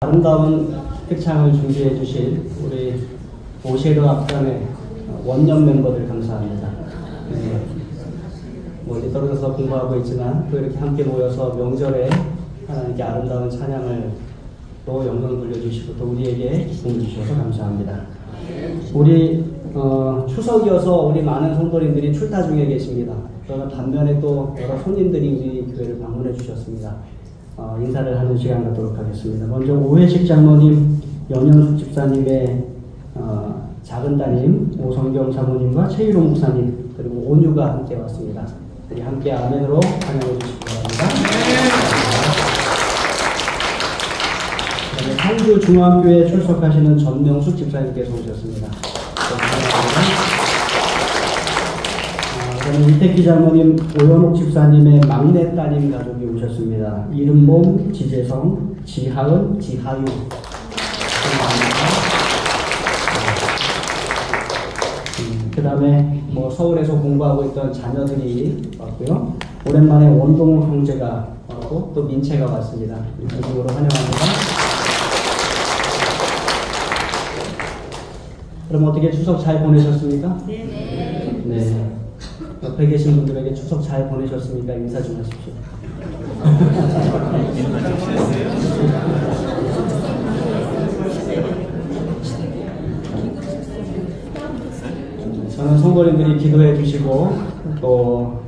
아름다운 특창을 준비해 주실 우리 오셰르 악단의 원년 멤버들 감사합니다. 네. 멀리 떨어져서 공부하고 있지만 또 이렇게 함께 모여서 명절에 하나님께 아름다운 찬양을 또 영광 돌려주시고 또 우리에게 기쁨을 주셔서 감사합니다. 우리 추석이어서 우리 많은 성도님들이 출타 중에 계십니다. 그러나 반면에 또 여러 손님들이 우리 교회를 방문해 주셨습니다. 인사를 하는 시간 갖도록 하겠습니다. 먼저 오해식 장로님, 연현숙 집사님의 작은 따님 오성경 사모님과 최일호 목사님 그리고 온유가 함께 왔습니다. 우리 함께 아멘으로 환영해 주시기 바랍니다. 상주 중앙교회 출석하시는 전명숙 집사님께서 오셨습니다. 저는 이태기 장모님, 오연옥 집사님의 막내 따님 가족이 오셨습니다. 이른봄, 지재성, 지하은, 지하유. 그 다음에 서울에서 공부하고 있던 자녀들이 왔고요. 오랜만에 원동욱 형제가 왔고 또 민채가 왔습니다. 이쪽으로 환영합니다. 그럼 어떻게 추석 잘 보내셨습니까? 네. 옆에 계신 분들에게 추석 잘 보내셨습니까? 인사 좀 하십시오. 저는 성도님들이 기도해 주시고 또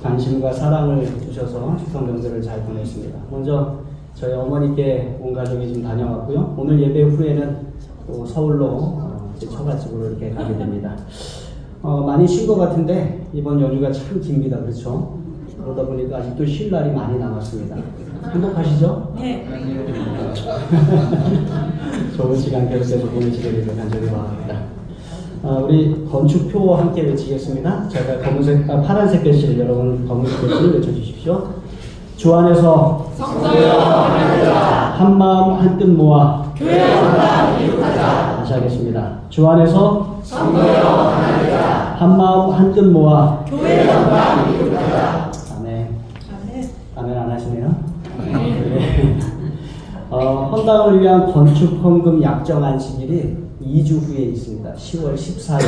관심과 사랑을 주셔서 추석 명절을 잘 보냈습니다. 먼저 저희 어머니께 온 가족이 좀 다녀왔고요. 오늘 예배 후에는 또 서울로 제 처갓집으로 이렇게 가게 됩니다. 많이 쉰 것 같은데 이번 연휴가 참 깁니다. 그렇죠? 그러다 보니까 아직도 쉴 날이 많이 남았습니다. 행복하시죠? 네. 좋은 시간 계속해서 보내시기를 간절히 바랍니다. 우리 건축표와 함께 외치겠습니다. 제가 파란색 글씨를 여러분 검은색 글씨를 외쳐주십시오. 주 안에서 성도여 하나님과 한마음 한뜻 모아 교회 한마음 이룩하자. 다시 하겠습니다. 주 안에서 성도여 하나님과 한마음 한뜻 모아 교회 한마음 이룩하자. 아멘. 아멘 안 하시네요? 네. 헌당을 위한 건축 헌금 약정 안식일이 2주 후에 있습니다. 10월 14일.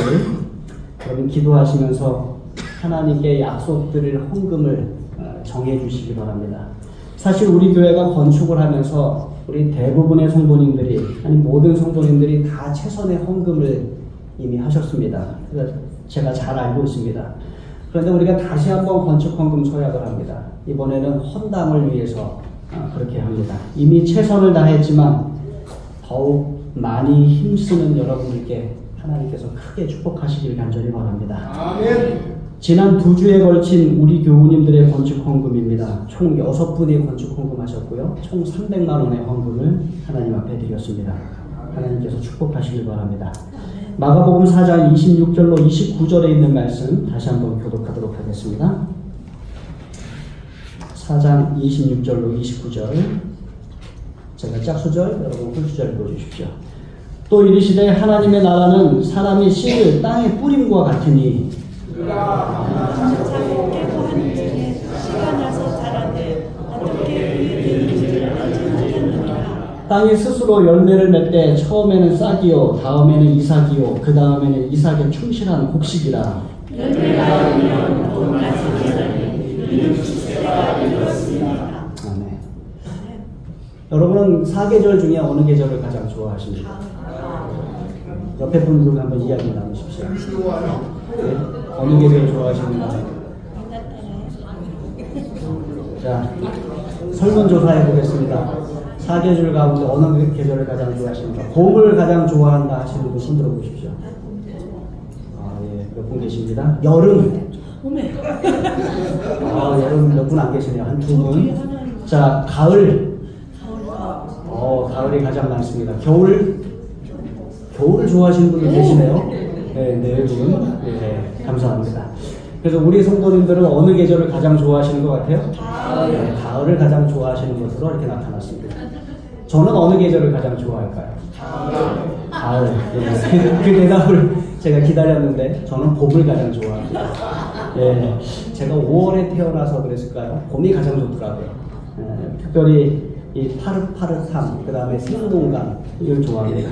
여러분 기도하시면서 하나님께 약속드릴 헌금을 정해 주시기 바랍니다. 사실 우리 교회가 건축을 하면서 우리 대부분의 성도님들이 아니 모든 성도님들이 다 최선의 헌금을 이미 하셨습니다. 그래서 제가 잘 알고 있습니다. 그런데 우리가 다시 한번 건축 헌금 서약을 합니다. 이번에는 헌당을 위해서 그렇게 합니다. 이미 최선을 다했지만 더욱 많이 힘쓰는 여러분들께 하나님께서 크게 축복하시길 간절히 바랍니다. 아멘. 지난 2주에 걸친 우리 교우님들의 건축 헌금입니다. 총 6분이 건축 헌금하셨고요. 총 300만 원의 헌금을 하나님 앞에 드렸습니다. 하나님께서 축복하시길 바랍니다. 마가복음 4장 26절로 29절에 있는 말씀 다시 한번 교독하도록 하겠습니다. 4장 26절로 29절 제가 짝수절, 여러분 홀수절 읽어주십시오. 또 이르시되 하나님의 나라는 사람이 씨를 땅에 뿌림과 같으니 땅이 스스로 열매를 맺되 처음에는 싹이요 다음에는 이삭이요 그 다음에는 이삭의 충실한 곡식이라. 아멘. 여러분은 사계절 중에 어느 계절을 가장 좋아하십니까? 옆에 분들과 한번 이야기 나누십시오. 네? 어느 계절 좋아하십니까? 자, 설문조사해 보겠습니다. 사계절 가운데 어느 계절을 가장 좋아하십니까? 봄을 가장 좋아한다 하시는 분 손 들어보십시오. 예, 몇 분 계십니다. 여름. 여름 몇 분 안 계시네요. 한 2분. 자, 가을. 가을이 가장 많습니다. 겨울을 좋아하시는 분들 계시네요. 네, 4분. 네, 감사합니다. 그래서 우리 성도님들은 어느 계절을 가장 좋아하시는 것 같아요? 네, 가을을 가장 좋아하시는 것으로 이렇게 나타났습니다. 저는 어느 계절을 가장 좋아할까요? 가을. 네, 그 대답을 제가 기다렸는데 저는 봄을 가장 좋아합니다. 네, 제가 5월에 태어나서 그랬을까요? 봄이 가장 좋더라고요. 특별히 이 파릇파릇함, 그 다음에 생동감, 이걸 좋아합니다.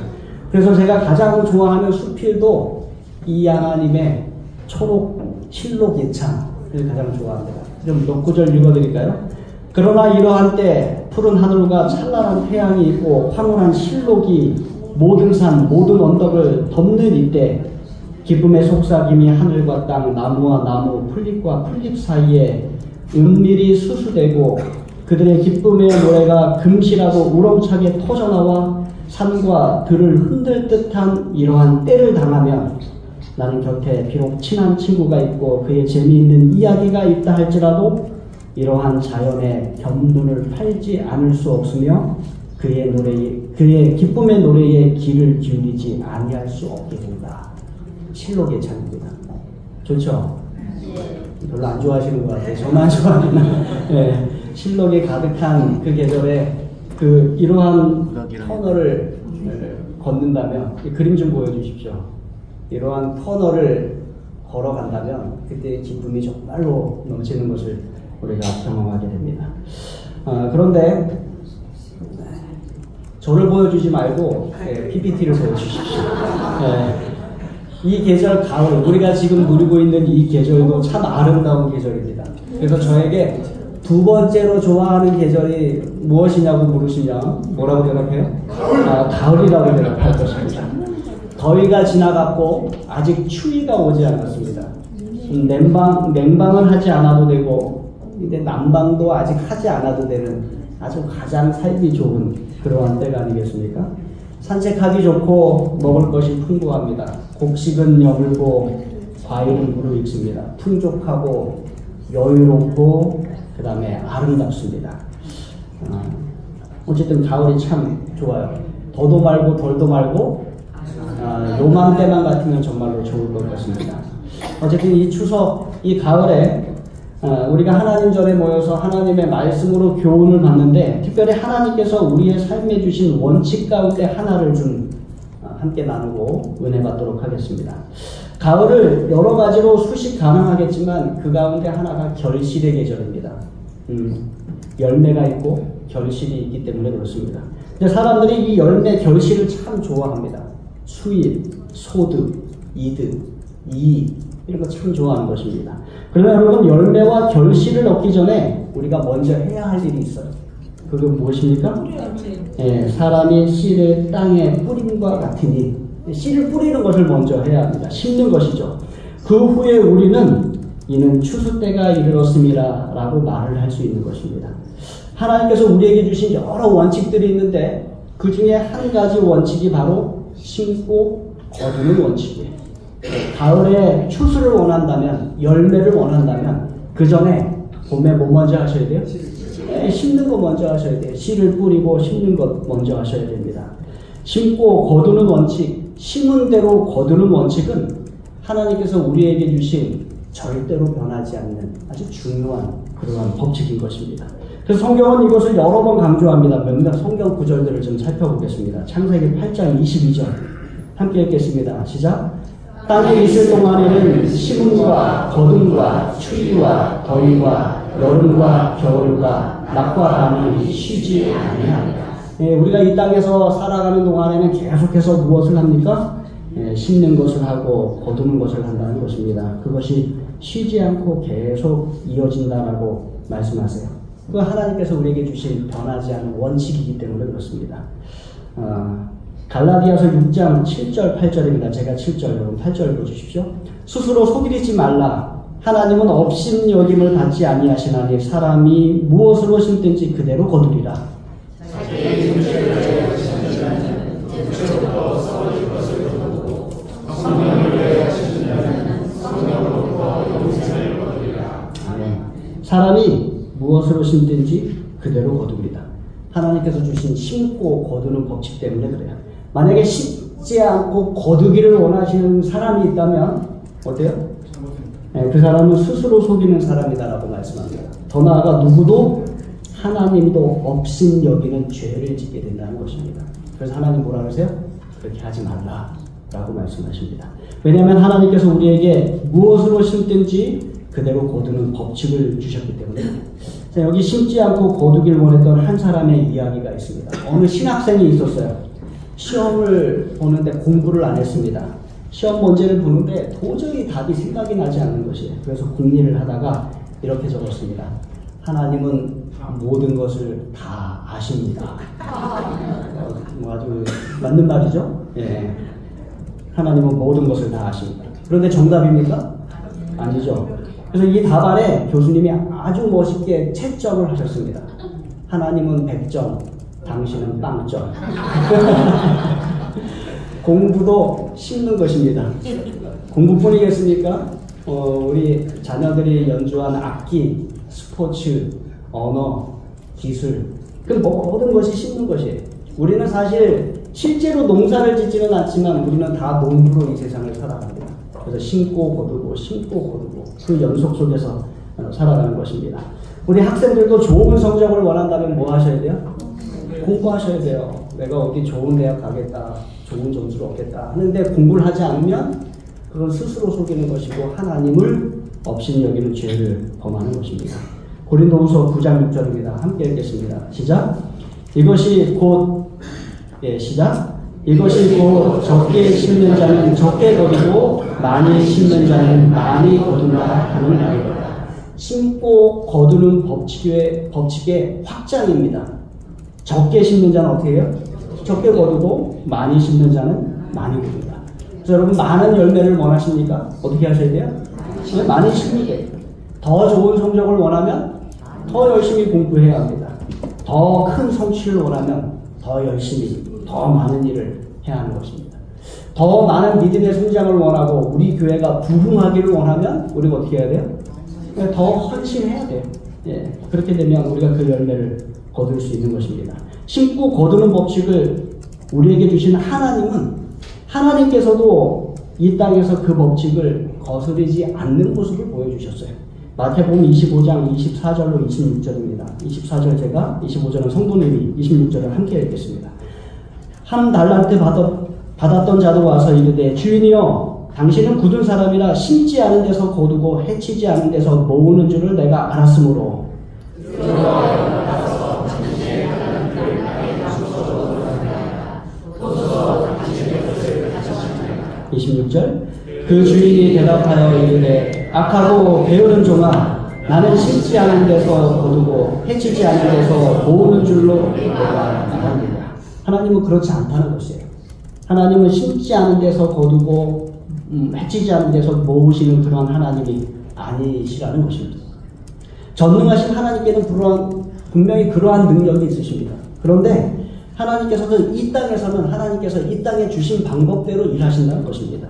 그래서 제가 가장 좋아하는 수필도 이 하나님의 초록 실록 예찬을 가장 좋아합니다. 좀 몇 구절 읽어드릴까요? 그러나 이러한 때 푸른 하늘과 찬란한 태양이 있고 황홀한 실록이 모든 산 모든 언덕을 덮는 이때 기쁨의 속삭임이 하늘과 땅 나무와 나무 풀잎과 풀잎 사이에 은밀히 수수되고 그들의 기쁨의 노래가 금실하고 우렁차게 터져나와 산과 들을 흔들 듯한 이러한 때를 당하면 나는 곁에 비록 친한 친구가 있고 그의 재미있는 이야기가 있다 할지라도 이러한 자연의 견눈을 팔지 않을 수 없으며 그의 기쁨의 노래에 귀를 기울이지 아니할 수 없게 된다. 실록의 찬입니다. 좋죠? 별로 안 좋아하시는 것 같아요. 저만 좋아하구나. 네, 실록이 가득한 그 계절에 이러한 터널을 걷는다면 그림 좀 보여주십시오. 이러한 터널을 걸어간다면 그때의 기쁨이 정말로 넘치는 것을 우리가 경험하게 됩니다. 그런데 저를 보여주지 말고 PPT를 보여주십시오. 이 계절 가을, 우리가 지금 누리고 있는 이 계절도 참 아름다운 계절입니다. 그래서 저에게 두 번째로 좋아하는 계절이 무엇이냐고 물으시면 뭐라고 대답해요? 가을이라고 대답할 것입니다. 더위가 지나갔고 아직 추위가 오지 않았습니다. 냉방을 하지 않아도 되고 근데 난방도 아직 하지 않아도 되는 아주 가장 살기 좋은 그러한 때가 아니겠습니까? 산책하기 좋고 먹을 것이 풍부합니다. 곡식은 여물고 과일은 무르익습니다. 풍족하고 여유롭고 그 다음에 아름답습니다. 어쨌든 가을이 참 좋아요. 더도 말고 덜도 말고 요맘때만 같으면 정말로 좋을 것 같습니다. 어쨌든 이 추석, 이 가을에 우리가 하나님 전에 모여서 하나님의 말씀으로 교훈을 받는데 특별히 하나님께서 우리의 삶에 주신 원칙 가운데 하나를 좀 함께 나누고 은혜 받도록 하겠습니다. 가을을 여러 가지로 수식 가능하겠지만 그 가운데 하나가 결실의 계절입니다. 열매가 있고 결실이 있기 때문에 그렇습니다. 근데 사람들이 이 열매 결실을 참 좋아합니다. 수입, 소득, 이득, 이익 이런 거 참 좋아하는 것입니다. 그러나 여러분 열매와 결실을 얻기 전에 우리가 먼저 해야 할 일이 있어요. 그건 무엇입니까? 사람이 씨를 땅에 뿌림과 같으니 씨를 뿌리는 것을 먼저 해야 합니다. 심는 것이죠. 그 후에 우리는 이는 추수 때가 이르렀음이라 라고 말을 할 수 있는 것입니다. 하나님께서 우리에게 주신 여러 원칙들이 있는데 그 중에 한 가지 원칙이 바로 심고 거두는 원칙이에요. 가을에 추수를 원한다면, 열매를 원한다면 그 전에 봄에 뭐 먼저 하셔야 돼요? 심는 거 먼저 하셔야 돼요. 씨를 뿌리고 심는 것 먼저 하셔야 됩니다. 심고 거두는 원칙, 심은 대로 거두는 원칙은 하나님께서 우리에게 주신 절대로 변하지 않는 아주 중요한 그러한 법칙인 것입니다. 그래서 성경은 이것을 여러 번 강조합니다. 몇몇 성경 구절들을 좀 살펴보겠습니다. 창세기 8장 22절 함께 읽겠습니다. 시작. 땅에 있을 동안에는 심음과 거둠과 추위와 더위와 여름과 겨울과 낮과 밤이 쉬지 아니하리라. 우리가 이 땅에서 살아가는 동안에는 계속해서 무엇을 합니까? 심는 것을 하고 거두는 것을 한다는 것입니다. 그것이 쉬지 않고 계속 이어진다라고 말씀하세요. 그 하나님께서 우리에게 주신 변하지 않는 원칙이기 때문에 그렇습니다. 갈라디아서 6장 7절 8절입니다. 제가 7절 여러분 8절 보십시오. 스스로 속이지 말라. 하나님은 업신여김을 받지 아니하시나니 사람이 무엇으로 심든지 그대로 거두리라. 사람이 무엇으로 심든지 그대로 거두리라. 하나님께서 주신 심고 거두는 법칙 때문에 그래요. 만약에 심지 않고 거두기를 원하시는 사람이 있다면 어때요? 그 사람은 스스로 속이는 사람이다라고 말씀합니다. 더 나아가 누구도 하나님도 없인 여기는 죄를 짓게 된다는 것입니다. 그래서 하나님 뭐라 그러세요? 그렇게 하지 말라라고 말씀하십니다. 왜냐하면 하나님께서 우리에게 무엇으로 심든지 그대로 거두는 법칙을 주셨기 때문에. 자, 여기 심지 않고 거두길 원했던 한 사람의 이야기가 있습니다. 어느 신학생이 있었어요. 시험을 보는데 공부를 안 했습니다. 시험 문제를 보는데 도저히 답이 생각이 나지 않는 것이에요. 그래서 궁리를 하다가 이렇게 적었습니다. 하나님은 모든 것을 다 아십니다. 뭐 아주 맞는 말이죠? 예. 하나님은 모든 것을 다 아십니다. 그런데 정답입니까? 아니죠. 그래서 이 답안에 교수님이 아주 멋있게 채점을 하셨습니다. 하나님은 100점, 당신은 빵점. 공부도 씹는 것입니다. 공부뿐이겠습니까? 우리 자녀들이 연주한 악기, 스포츠, 언어, 기술, 그 모든 것이 씹는 것이에요. 우리는 사실 실제로 농사를 짓지는 않지만 우리는 다 농부로 이 세상을 살아갑니다. 그래서 심고 거두고 심고 거두고 그 연속 속에서 살아가는 것입니다. 우리 학생들도 좋은 성적을 원한다면 뭐 하셔야 돼요? 공부하셔야 돼요. 내가 어디 좋은 대학 가겠다, 좋은 점수를 얻겠다 하는데 공부를 하지 않으면 그건 스스로 속이는 것이고 하나님을 업신여기는 죄를 범하는 것입니다. 고린도후서 9장 6절입니다. 함께 읽겠습니다. 시작. 이것이 곧 적게 심는 자는 적게 거두고 많이 심는 자는 많이 거둔다 하는 말이다. 심고 거두는 법칙의 확장입니다. 적게 심는 자는 어떻게 해요? 적게 거두고 많이 심는 자는 많이 거둔다. 그래서 여러분 많은 열매를 원하십니까? 어떻게 하셔야 돼요? 많이 심으셔야 돼요. 더 좋은 성적을 원하면 더 열심히 공부해야 합니다. 더 큰 성취를 원하면 더 열심히 더 많은 일을 해야 하는 것입니다. 더 많은 믿음의 성장을 원하고 우리 교회가 부흥하기를 원하면 우리가 어떻게 해야 돼요? 더 헌신해야 돼요. 예, 그렇게 되면 우리가 그 열매를 거둘 수 있는 것입니다. 심고 거두는 법칙을 우리에게 주신 하나님께서도 이 땅에서 그 법칙을 거스르지 않는 모습을 보여주셨어요. 마태복음 25장 24절로 26절입니다. 24절 제가, 25절은 성도님이, 26절을 함께 읽겠습니다. 한 달란트 받았던 자도 와서 이르되 주인이여 당신은 굳은 사람이라 심지 않은 데서 거두고 해치지 않은 데서 모으는 줄을 내가 알았으므로 26절 그 주인이 대답하여 이르되 악하고 게으른 종아 나는 심지 않은 데서 거두고 해치지 않은 데서 모으는 줄로 내가 알았느니라. 하나님은 그렇지 않다는 것이에요. 하나님은 심지 않은 데서 거두고 해치지 않은 데서 모으시는 그런 하나님이 아니시라는 것입니다. 전능하신 하나님께는 분명히 그러한 능력이 있으십니다. 그런데 하나님께서는 이 땅에 주신 방법대로 일하신다는 것입니다.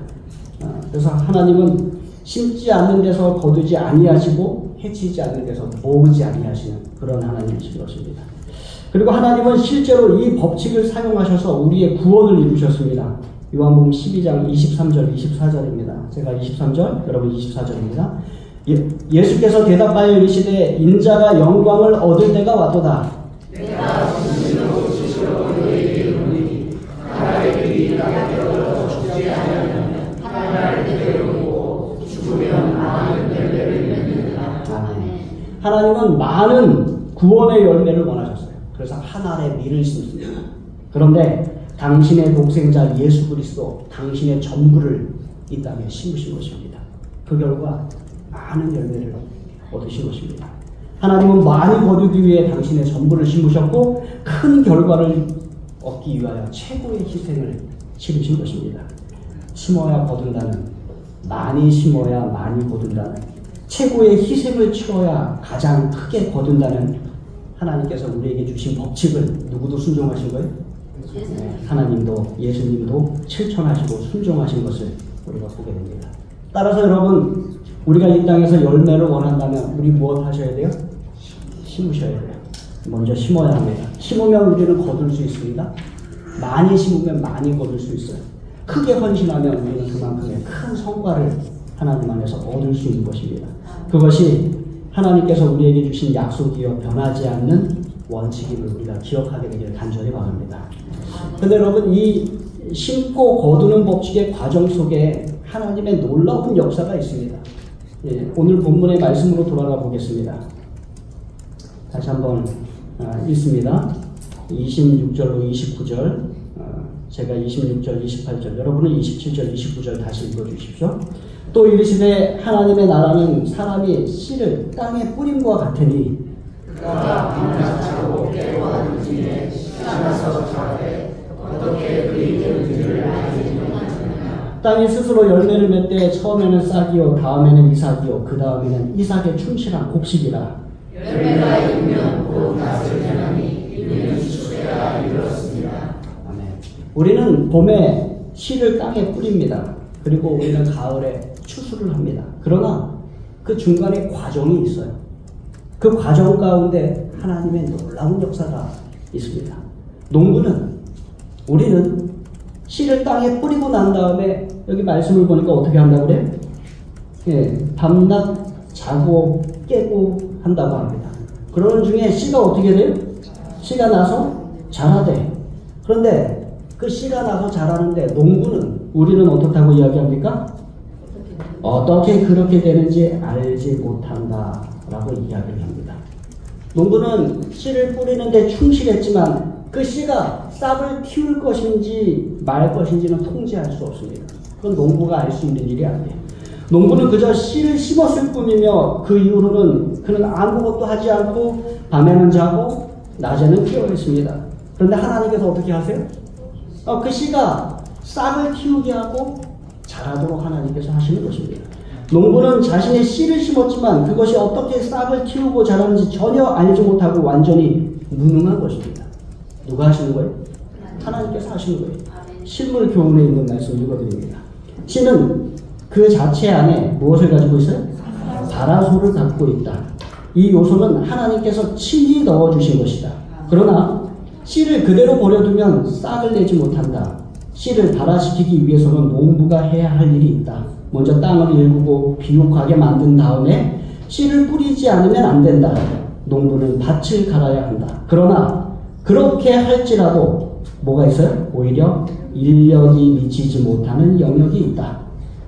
그래서 하나님은 심지 않는 데서 거두지 아니하시고 해치지 않는 데서 모으지 아니하시는 그런 하나님이신 것입니다. 그리고 하나님은 실제로 이 법칙을 사용하셔서 우리의 구원을 이루셨습니다. 요한복음 12장 23절, 24절입니다. 제가 23절, 여러분 24절입니다. 예수께서 대답하여 이르시되 인자가 영광을 얻을 때가 왔도다. 내가 진실로 너희에게 이르노니 하나님이 이 땅에 떨어져 죽지 않으면 하나님을 배우고 죽으면 많은 열매를 맺느니라. 하나님은 많은 구원의 열매를 원하셨어요. 그래서 한 알의 밀을 심습니다. 그런데 당신의 독생자 예수 그리스도, 당신의 전부를 이 땅에 심으신 것입니다. 그 결과 많은 열매를 얻으신 것입니다. 하나님은 많이 거두기 위해 당신의 전부를 심으셨고 큰 결과를 얻기 위하여 최고의 희생을 치르신 것입니다. 심어야 거둔다는, 많이 심어야 많이 거둔다는, 최고의 희생을 치러야 가장 크게 거둔다는 하나님께서 우리에게 주신 법칙을 누구도 순종하신 거예요? 네, 하나님도 예수님도 실천하시고 순종하신 것을 우리가 보게 됩니다. 따라서 여러분, 우리가 이 땅에서 열매를 원한다면 우리 무엇 하셔야 돼요? 심으셔야 돼요. 먼저 심어야 합니다. 심으면 우리는 거둘 수 있습니다. 많이 심으면 많이 거둘 수 있어요. 크게 헌신하면 우리는 그만큼의 큰 성과를 하나님 안에서 얻을 수 있는 것입니다. 그것이 하나님께서 우리에게 주신 약속이요 변하지 않는 원칙임을 우리가 기억하게 되기를 간절히 바랍니다. 그런데 여러분, 이 심고 거두는 법칙의 과정 속에 하나님의 놀라운 역사가 있습니다. 예, 오늘 본문의 말씀으로 돌아가 보겠습니다. 다시 한번 읽습니다. 26절로 29절, 제가 26절, 28절, 여러분은 27절, 29절 다시 읽어주십시오. 또 이르시되 하나님의 나라는 사람이 씨를 땅에 뿌림과 같으니 그가 빛나고 깨와 누지에 씨나서 자라되 어떻게 그의 되는지를 알지 못하느냐. 땅이 스스로 열매를 맺되 처음에는 싹이요 다음에는 이삭이요 그 다음에는 이삭의 충실한 곡식이라. 열매가 있으면 곧 낫을 자라니 이는 추수가 이르렀습니다. 아멘. 우리는 봄에 씨를 땅에 뿌립니다. 그리고 우리는 가을에 추수를 합니다. 그러나 그 중간에 과정이 있어요. 그 과정 가운데 하나님의 놀라운 역사가 있습니다. 농부는, 우리는 씨를 땅에 뿌리고 난 다음에 여기 말씀을 보니까 어떻게 한다고 그래요? 예, 밤낮 자고 깨고 한다고 합니다. 그러는 중에 씨가 어떻게 돼요? 씨가 나서 자라대. 그런데 그 씨가 나서 자라는데 농부는, 우리는 어떻다고 이야기합니까? 어떻게 그렇게 되는지 알지 못한다 라고 이야기를 합니다. 농부는 씨를 뿌리는데 충실했지만 그 씨가 싹을 틔울 것인지 말 것인지는 통제할 수 없습니다. 그건 농부가 알 수 있는 일이 아니에요. 농부는 그저 씨를 심었을 뿐이며 그 이후로는 그는 아무것도 하지 않고 밤에는 자고 낮에는 깨어 있습니다. 그런데 하나님께서 어떻게 하세요? 그 씨가 싹을 틔우게 하고 자라도록 하나님께서 하시는 것입니다. 농부는 자신의 씨를 심었지만 그것이 어떻게 싹을 틔우고 자라는지 전혀 알지 못하고 완전히 무능한 것입니다. 누가 하시는 거예요? 하나님께서 하시는 거예요. 실물 교훈에 있는 말씀 읽어드립니다. 씨는 그 자체 안에 무엇을 가지고 있어요? 다라소를 갖고 있다. 이 요소는 하나님께서 친히 넣어주신 것이다. 그러나 씨를 그대로 버려두면 싹을 내지 못한다. 씨를 발화시키기 위해서는 농부가 해야 할 일이 있다. 먼저 땅을 일구고 비옥하게 만든 다음에 씨를 뿌리지 않으면 안 된다. 농부는 밭을 갈아야 한다. 그러나 그렇게 할지라도 뭐가 있어요? 오히려 인력이 미치지 못하는 영역이 있다.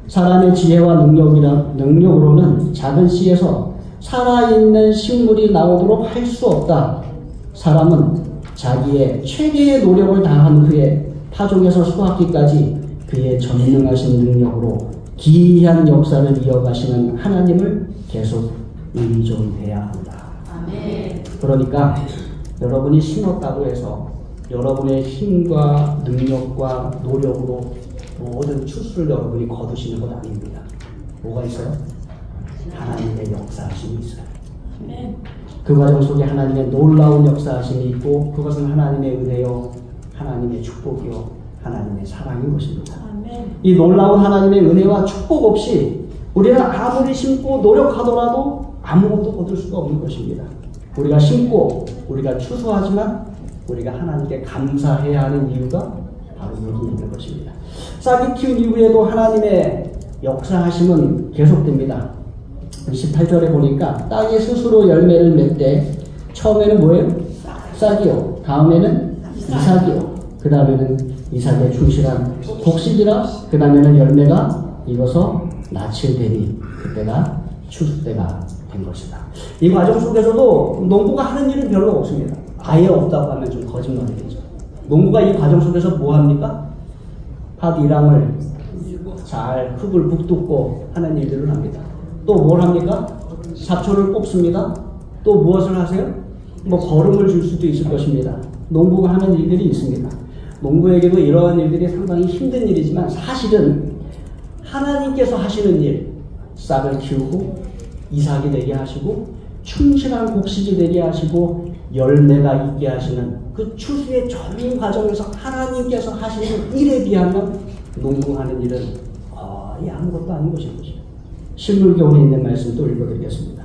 사람의 지혜와 능력으로는 작은 씨에서 살아있는 식물이 나오도록 할 수 없다. 사람은 자기의 최대의 노력을 다한 후에 파종에서 수확기까지 그의 전능하신 능력으로 기이한 역사를 이어가시는 하나님을 계속 의존해야 한다. 아멘. 그러니까 여러분이 심었다고 해서 여러분의 힘과 능력과 노력으로 모든 추수를 여러분이 거두시는 것 아닙니다. 뭐가 있어요? 하나님의 역사하심이 있어요. 아멘. 그 과정 속에 하나님의 놀라운 역사하심이 있고 그것은 하나님의 은혜요, 하나님의 축복이요, 하나님의 사랑인 것입니다. 아멘. 이 놀라운 하나님의 은혜와 축복 없이 우리는 아무리 심고 노력하더라도 아무것도 거둘 수가 없는 것입니다. 우리가 심고 우리가 추수하지만 우리가 하나님께 감사해야 하는 이유가 바로 여기 있는 것입니다. 싹이 틔운 이후에도 하나님의 역사하심은 계속됩니다. 18절에 보니까 땅이 스스로 열매를 맺되 처음에는 뭐예요? 싹이요. 다음에는 이삭이요. 그 다음에는 이삭의 충실한 곡식이라. 그 다음에는 열매가 익어서 낯을 되니 그때가 추수 때가 된 것이다. 이 과정 속에서도 농부가 하는 일은 별로 없습니다. 아예 없다고 하면 좀 거짓말이겠죠. 농부가 이 과정 속에서 뭐 합니까? 밭 일함을 잘 흙을 북돋고 하는 일들을 합니다. 또 뭘 합니까? 잡초를 뽑습니다. 또 무엇을 하세요? 뭐 거름을 줄 수도 있을 것입니다. 농부가 하는 일들이 있습니다. 농부에게도 이러한 일들이 상당히 힘든 일이지만 사실은 하나님께서 하시는 일, 싹을 키우고 이삭이 되게 하시고 충실한 곡식이 되게 하시고 열매가 있게 하시는 그 추수의 전 과정에서 하나님께서 하시는 일에 비하면 농부가 하는 일은 거의 아무것도 아닌 것인 것입니다. 실물교훈에 있는 말씀 또 읽어드리겠습니다.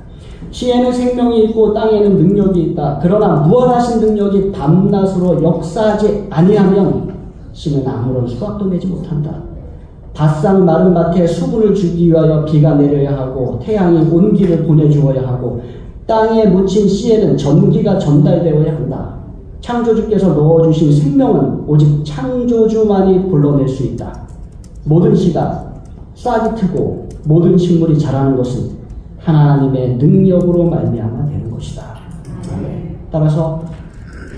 씨에는 생명이 있고 땅에는 능력이 있다. 그러나 무한하신 능력이 밤낮으로 역사하지 아니하면 씨는 아무런 수확도 내지 못한다. 바싹 마른 밭에 수분을 주기 위하여 비가 내려야 하고 태양이 온기를 보내주어야 하고 땅에 묻힌 씨에는 전기가 전달되어야 한다. 창조주께서 넣어주신 생명은 오직 창조주만이 불러낼 수 있다. 모든 씨가 싹이 트고 모든 식물이 자라는 것은 하나님의 능력으로 말미암아 되는 것이다. 아멘. 따라서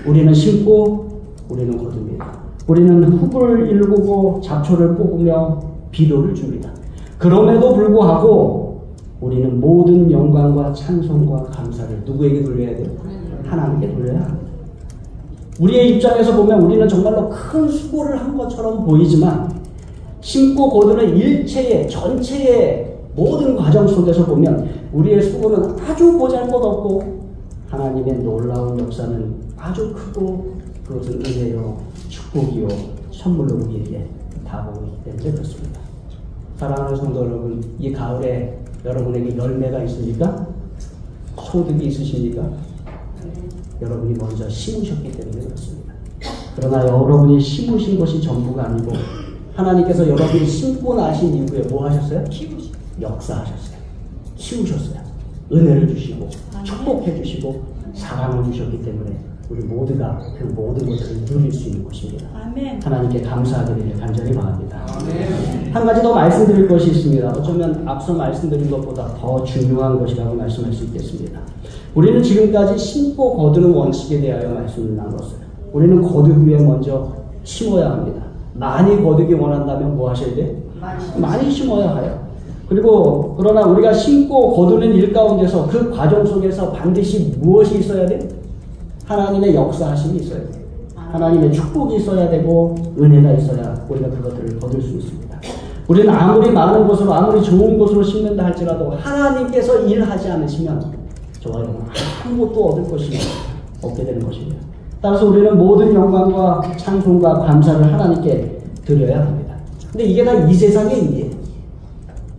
우리는 심고 우리는 거둡니다. 우리는 흙을 일구고 잡초를 뽑으며 비료를 줍니다. 그럼에도 불구하고 우리는 모든 영광과 찬송과 감사를 누구에게 돌려야 돼요? 하나님께 돌려야 합니다. 우리의 입장에서 보면 우리는 정말로 큰 수고를 한 것처럼 보이지만 심고 거두는 일체의 전체의 모든 과정 속에서 보면 우리의 수고는 아주 보잘것없고 하나님의 놀라운 역사는 아주 크고 그것은 은혜요 축복이요 선물로 우리에게 다가오기 때문에 그렇습니다. 사랑하는 성도 여러분, 이 가을에 여러분에게 열매가 있습니까? 소득이 있으십니까? 여러분이 먼저 심으셨기 때문에 그렇습니다. 그러나 여러분이 심으신 것이 전부가 아니고 하나님께서 여러분이 심고 나신 이후에 뭐 하셨어요? 역사하셨어요. 키우셨어요. 은혜를 주시고 축복해 주시고 사랑을 주셨기 때문에 우리 모두가 그 모든 것을 누릴 수 있는 것입니다. 아멘. 하나님께 감사하기를 간절히 바랍니다. 아멘. 한 가지 더 말씀드릴 것이 있습니다. 어쩌면 앞서 말씀드린 것보다 더 중요한 것이라고 말씀할 수 있겠습니다. 우리는 지금까지 심고 거두는 원칙에 대하여 말씀을 나눴어요. 우리는 거두기 위해 먼저 심어야 합니다. 많이 거두기 원한다면 뭐 하셔야 돼요? 많이 심어야 해요. 그리고 그러나 우리가 심고 거두는 일 가운데서 그 과정 속에서 반드시 무엇이 있어야 돼요? 하나님의 역사하심이 있어야 돼요. 하나님의 축복이 있어야 되고 은혜가 있어야 우리가 그것들을 거둘 수 있습니다. 우리는 아무리 많은 곳으로 아무리 좋은 곳으로 심는다 할지라도 하나님께서 일하지 않으시면 저와 여러분 아무것도 얻을 것이 없게 되는 것입니다. 따라서 우리는 모든 영광과 찬송과 감사를 하나님께 드려야 합니다. 근데 이게 다 이 세상의 일이에요.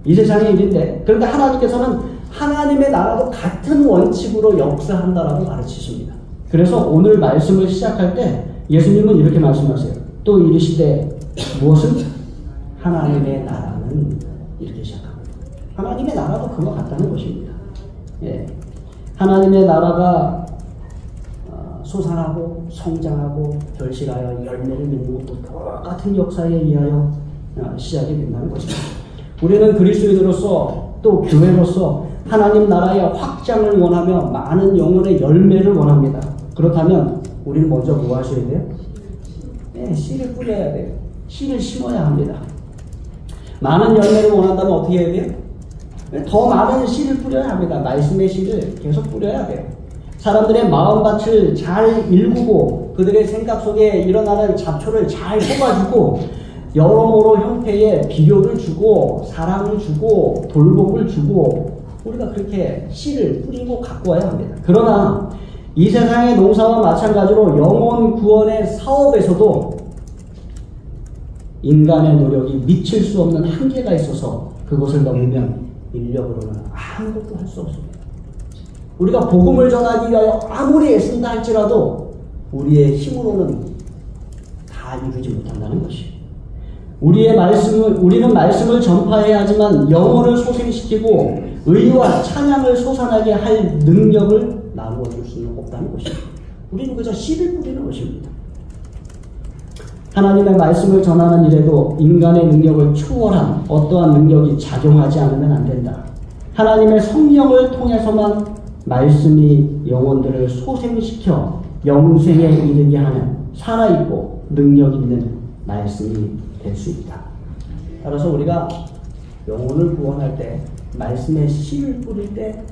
이 세상의 일인데 그런데 하나님께서는 하나님의 나라도 같은 원칙으로 역사한다라고 가르치십니다. 그래서 오늘 말씀을 시작할 때 예수님은 이렇게 말씀하세요. 또 이르시되 무엇은? 하나님의 나라는 이렇게 시작합니다. 하나님의 나라도 그와 같다는 것입니다. 예. 하나님의 나라가 솟아나고 성장하고 결실하여 열매를 맺는 것도 똑같은 역사에 의하여 시작이 된다는 것입니다. 우리는 그리스도인으로서 또 교회로서 하나님 나라의 확장을 원하며 많은 영혼의 열매를 원합니다. 그렇다면 우리는 먼저 뭐 하셔야 돼요? 네, 씨를 뿌려야 돼요. 씨를 심어야 합니다. 많은 열매를 원한다면 어떻게 해야 돼요? 더 많은 씨를 뿌려야 합니다. 말씀의 씨를 계속 뿌려야 돼요. 사람들의 마음밭을 잘 일구고 그들의 생각 속에 일어나는 잡초를 잘 뽑아주고 여러모로 형태의 비료를 주고 사랑을 주고 돌봄을 주고 우리가 그렇게 씨를 뿌리고 가꾸어야 합니다. 그러나 이 세상의 농사와 마찬가지로 영혼 구원의 사업에서도 인간의 노력이 미칠 수 없는 한계가 있어서 그것을 넘으면 인력으로는 아무것도 할 수 없습니다. 우리가 복음을 전하기 위하여 아무리 애쓴다 할지라도 우리의 힘으로는 다 이루지 못한다는 것이. 우리는 말씀을 전파해야 하지만 영혼을 소생시키고 의와 찬양을 솟아나게 할 능력을 나누어 줄 수는 없다는 것입니다. 우리는 그저 씨를 뿌리는 것입니다. 하나님의 말씀을 전하는 일에도 인간의 능력을 초월한 어떠한 능력이 작용하지 않으면 안 된다. 하나님의 성령을 통해서만 말씀이 영혼들을 소생시켜 영생에 이르게 하는 살아있고 능력 있는 말씀이 될 수 있다. 따라서 우리가 영혼을 구원할 때 말씀에 씨를 뿌릴 때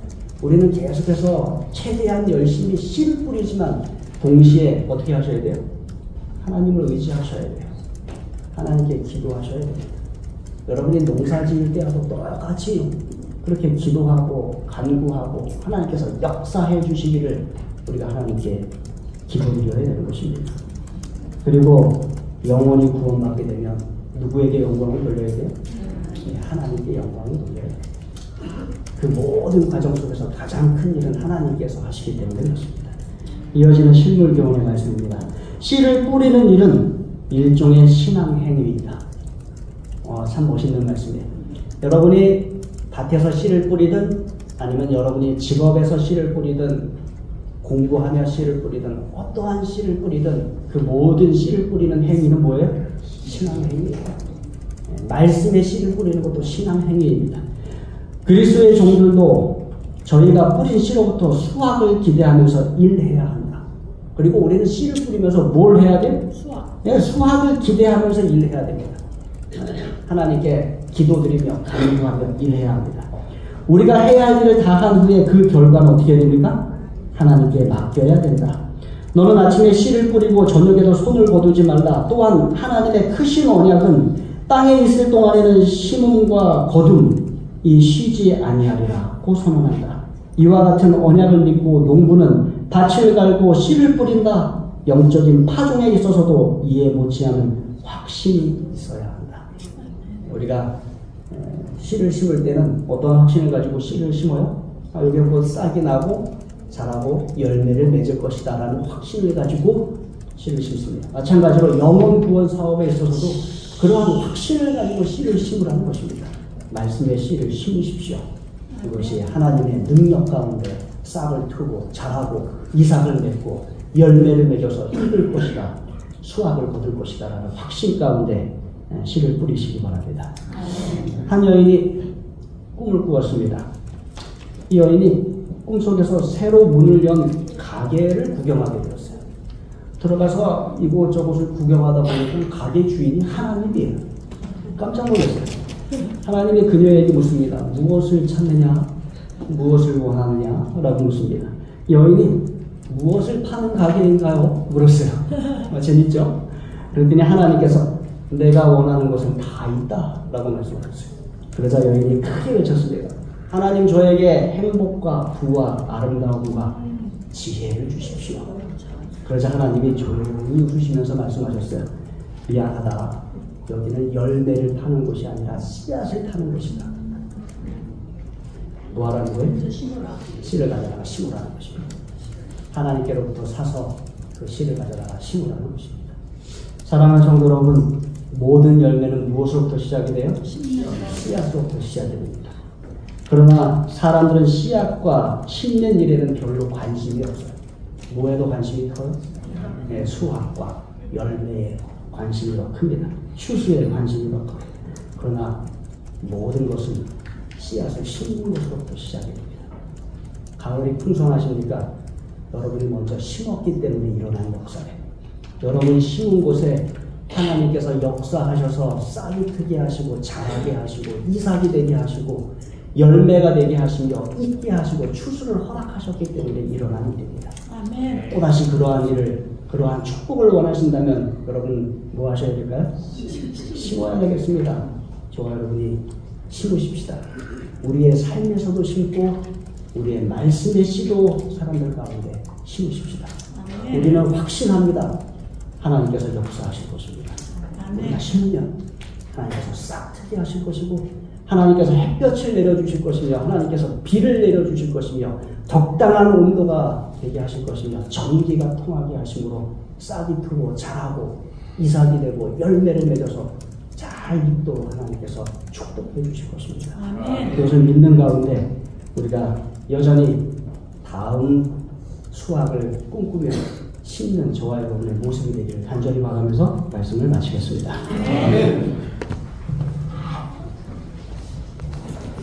우리는 계속해서 최대한 열심히 씨를 뿌리지만 동시에 어떻게 하셔야 돼요? 하나님을 의지하셔야 돼요. 하나님께 기도하셔야 됩니다. 여러분이 농사 지을 때하고 똑같이 그렇게 기도하고 간구하고 하나님께서 역사해 주시기를 우리가 하나님께 기도드려야 되는 것입니다. 그리고 영혼이 구원받게 되면 누구에게 영광을 돌려야 돼요? 하나님께 영광을 돌려야 돼요. 그 모든 과정 속에서 가장 큰 일은 하나님께서 하시기 때문에 그렇습니다. 이어지는 실물교훈의 말씀입니다. 씨를 뿌리는 일은 일종의 신앙행위이다. 참 멋있는 말씀이에요. 여러분이 밭에서 씨를 뿌리든 아니면 여러분이 직업에서 씨를 뿌리든 공부하며 씨를 뿌리든 어떠한 씨를 뿌리든 그 모든 씨를 뿌리는 행위는 뭐예요? 신앙행위예요. 말씀의 씨를 뿌리는 것도 신앙행위입니다. 그리스도의 종들도 저희가 뿌린 씨로부터 수확을 기대하면서 일해야 한다. 그리고 우리는 씨를 뿌리면서 뭘 해야 돼? 수확. 네, 수확을 기대하면서 일해야 됩니다. 하나님께 기도드리며 간구하며 일해야 합니다. 우리가 해야 할 일을 다 한 후에 그 결과는 어떻게 됩니까? 하나님께 맡겨야 된다. 너는 아침에 씨를 뿌리고 저녁에도 손을 거두지 말라. 또한 하나님의 크신 언약은 땅에 있을 동안에는 심음과 거둠이 쉬지 아니하리라 고 선언한다. 이와 같은 언약을 믿고 농부는 밭을 갈고 씨를 뿌린다. 영적인 파종에 있어서도 이해 못지않은 확신이 있어야 한다. 우리가 씨를 심을 때는 어떤 확신을 가지고 씨를 심어요? 여기 뭐 싹이 나고 자라고 열매를 맺을 것이다 라는 확신을 가지고 씨를 심습니다. 마찬가지로 영혼 구원 사업에 있어서도 그러한 확신을 가지고 씨를 심으라는 것입니다. 말씀의 씨를 심으십시오. 그것이 하나님의 능력 가운데 싹을 트고 자라고 이삭을 맺고 열매를 맺어서 힘을 것이다. 수확을 거둘 것이다 라는 확신 가운데 씨를 뿌리시기 바랍니다. 한 여인이 꿈을 꾸었습니다. 이 여인이 꿈속에서 새로 문을 연 가게를 구경하게 되었어요. 들어가서 이곳저곳을 구경하다 보니까 가게 주인이 하나님이에요. 깜짝 놀랐어요. 하나님이 그녀에게 묻습니다. 무엇을 찾느냐? 무엇을 원하느냐? 라고 묻습니다. 여인이 무엇을 파는 가게인가요? 물었어요. 재밌죠? 그랬더니 하나님께서 내가 원하는 것은 다 있다 라고 말씀하셨어요. 그러자 여인이 크게 외쳤습니다. 하나님 저에게 행복과 부와 아름다움과 지혜를 주십시오. 그러자 하나님이 조용히 웃으시면서 말씀하셨어요. 미안하다. 여기는 열매를 파는 곳이 아니라 씨앗을 타는 곳이다. 뭐 하라는 거예요? 씨를 가져다가 심으라는 것입니다. 하나님께로부터 사서 그 씨를 가져다가 심으라는 것입니다. 사랑하는 성도 여러분, 모든 열매는 무엇으로부터 시작이 돼요? 씨앗으로부터 시작이 됩니다. 그러나 사람들은 씨앗과 심는 일에는 별로 관심이 없어요. 뭐에도 관심이 커요? 네, 수확과 열매에 관심이 더 큽니다. 추수에 관심이 더 커요. 그러나 모든 것은 씨앗을 심는 것으로부터 시작이 됩니다. 가을이 풍성하시니까 여러분이 먼저 심었기 때문에 일어난 역사예요. 여러분이 심은 곳에 하나님께서 역사하셔서 싹이 트게 하시고 자라게 하시고 이삭이 되게 하시고 열매가 되게 하시며 있게 하시고 추수를 허락하셨기 때문에 일어난 일입니다. 아멘. 또다시 그러한 일을, 그러한 축복을 원하신다면 여러분 뭐 하셔야 될까요? 심어야 되겠습니다. 저와 여러분이 심으십시다. 우리의 삶에서도 심고 우리의 말씀의 씨도 사람들 가운데 심으십시다. 아멘. 우리는 확신합니다. 하나님께서 역사하실 것입니다. 아멘. 우리가 심으면 하나님께서 싹 트게 하실 것이고 하나님께서 햇볕을 내려주실 것이며 하나님께서 비를 내려주실 것이며 적당한 온도가 되게 하실 것이며 전기가 통하게 하심으로 싹이 트고 자라고 이삭이 되고 열매를 맺어서 잘 익도록 하나님께서 축복해 주실 것입니다. 아멘. 그것을 믿는 가운데 우리가 여전히 다음 수확을 꿈꾸며 심는 저와 여러분의 모습이 되기를 간절히 바라면서 말씀을 마치겠습니다. 아멘.